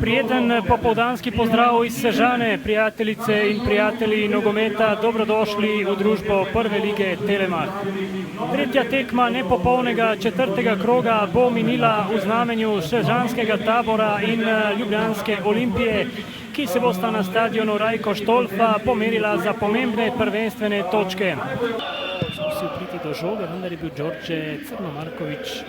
Prijeten popoldanski pozdrav iz Sežane, prijateljice in prijatelji nogometa, dobrodošli v družbo Prve lige Telemach. Tretja tekma nepopolnega četrtega kroga bo minila v znamenju sežanskega Tabora in ljubljanske Olimpije, ki se bosta na stadionu Rajko Štolfa pomerila za pomembne prvenstvene točke. Poskusil priti do žoge, vendar je bil Đorđe Crnomarković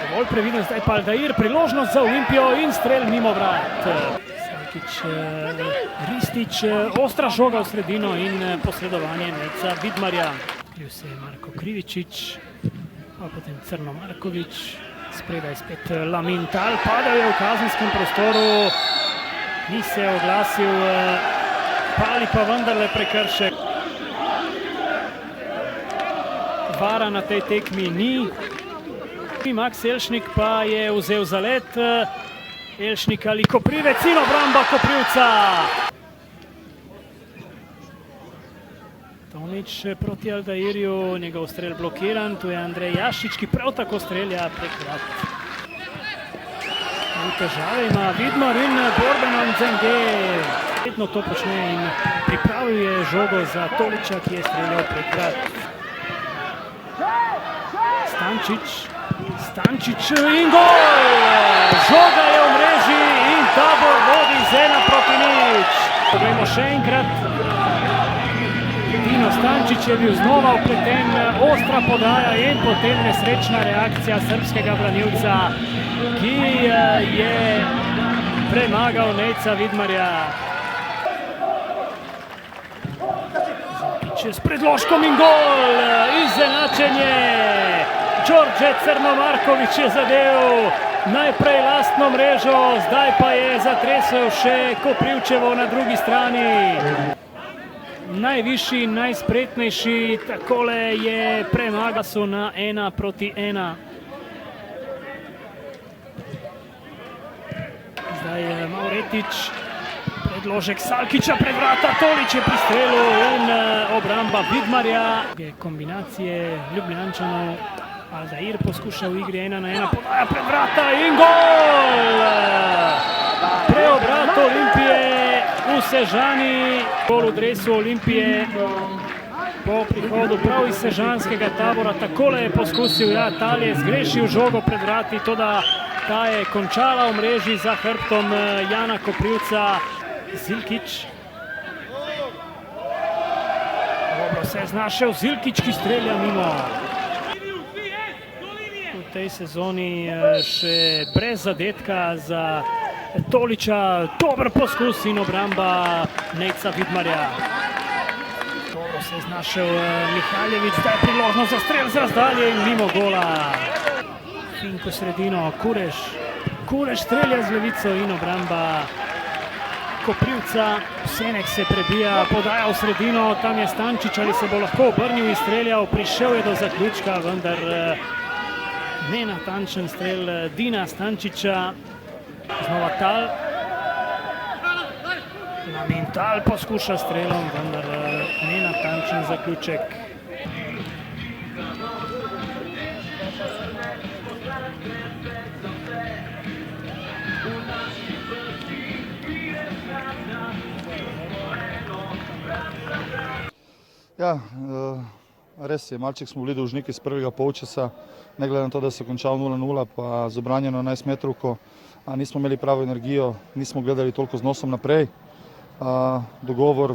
dovolj previden, zdaj pa Aldair, priložnost za Olimpijo in strel mimo vrat. Salkić, Ristić, ostra žoga v sredino in posredovanje Neca Vidmarja. Skril se je Marko Krivičić, pa potem Crnomarković, spredaj spet Lamintal, padal je v kazenskem prostoru, ni se oglasil, pali pa vendarle prekršek. Vara na tej tekmi ni. Max Elšnik pa je vzel zalet. Elšnik ali Koprivec in obramba Koprivca. Tomič proti Aldairju, njegov strel blokiran. Tu je Andrej Jašič, ki prav tako strelja prek vrat. Težave ima Vidmar in Borbenon Zenge. Vedno to počne in pripravil je žogo za Toliča, ki je streljal prek vrat. Stančić in gol! Žoga je v mreži in Tabor vodi z 1:0. Poglejmo še enkrat. Dino Stančić je bil znova vpleten, ostra podaja in potem nesrečna reakcija srbskega branilca, ki je premagal Neca Vidmarja. Zakić s predložkom in gol! Izenačenje! Đorđe Crnomarković je zadel najprej lastno mrežo, zdaj pa je zatresel še Koprivčevo na drugi strani. Najvišji, najspretnejši, takole je premagal na 1:1. Zdaj je Mavretić, predložek Salkića pred vrata, Tolić je pri strelu in obramba Vidmarja. Kombinacije Ljubljančanov. Aldair poskuša v igri 1:1, podaja pred vrata in gol! Preobrat Olimpije v Sežani. Gol v dresu Olimpije po prihodu prav iz sežanskega Tabora. Takole je poskusil Talje, zgrešil žogo pred vrati, toda ta je končala v mreži za hrbtom Jana Koprivca. Zilkić. Dobro se je znašel Zilkić, ki strelja mimo. V tej sezoni še brez zadetka za Toliča, dober poskus in obramba Neca Vidmarja. Dobro se je znašel Mihaljević, zdaj je priložnost za strel z razdalje in mimo gola. Finko sredino, Kureš strelja z levico in obramba Koprivca. Senek se prebija, podaja v sredino, tam je Stančić, ali se bo lahko obrnil in streljal, prišel je do zaključka, vendar nenatančen strel Dina Stančića. Znova Tal. Lamintal poskuša strelom, vendar nenatančen zaključek. Ja, res je, malček smo bili dolžniki iz prvega polčasa, ne glede na to, da se končal 0:0, pa z obranjeno 11-metrovko, nismo imeli pravo energijo, nismo gledali toliko z nosom naprej. Dogovor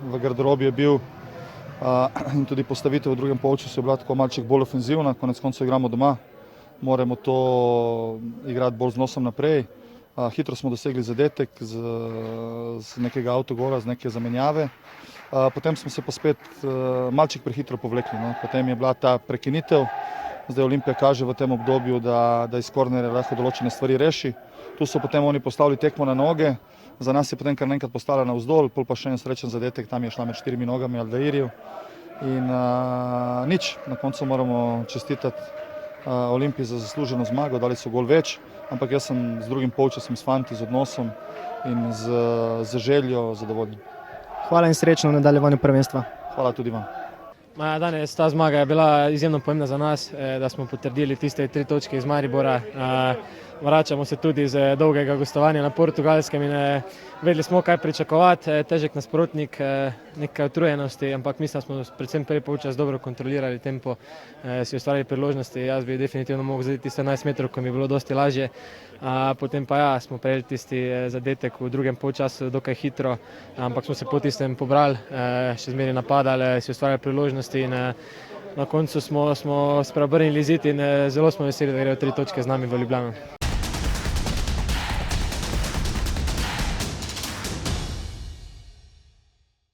v garderobi je bil in tudi postavitev v drugem polčasu je bila tako malček bolj ofenzivna, konec koncev igramo doma, moramo to igrati bolj z nosom naprej. Hitro smo dosegli zadetek z nekega avtogola, z neke zamenjave. Potem smo se pa spet malček prehitro povlekli. Potem je bila ta prekinitev. Zdaj Olimpija kaže v tem obdobju, da iz kornerja lahko določene stvari reši. Tu so potem oni postavili tekmo na noge. Za nas je potem kar naenkrat postala navzdol, pol pa še en srečen zadetek, tam je šla med 4 nogami Aldairju. In nič, na koncu moramo čestitati Olimpiji za zasluženo zmago, dali so gol več, ampak jaz sem z drugim polčasom, s fanti, z odnosom in z željo zadovoljen. Hvala in srečno v nadaljevanju prvenstva. Hvala tudi vam. Danes ta zmaga je bila izjemno pomembna za nas, da smo potrdili tiste 3 točke iz Maribora. Vračamo se tudi iz dolgega gostovanja na Portugalskem in vedeli smo, kaj pričakovati, težek nasprotnik, nekaj utrujenosti, ampak mislim, da smo predvsem prvi polčas dobro kontrolirali tempo, si ustvarili priložnosti. Jaz bi definitivno mogel zadeti tiste 11 metrov, ko mi je bilo dosti lažje. Potem pa ja, smo prejeli tisti zadetek v drugem polčasu dokaj hitro, ampak smo se po tistem pobrali, še zmeraj napadali, si ustvarjali priložnosti in na koncu smo spreobrnili izid in zelo smo veseli, da grejo 3 točke z nami v Ljubljano.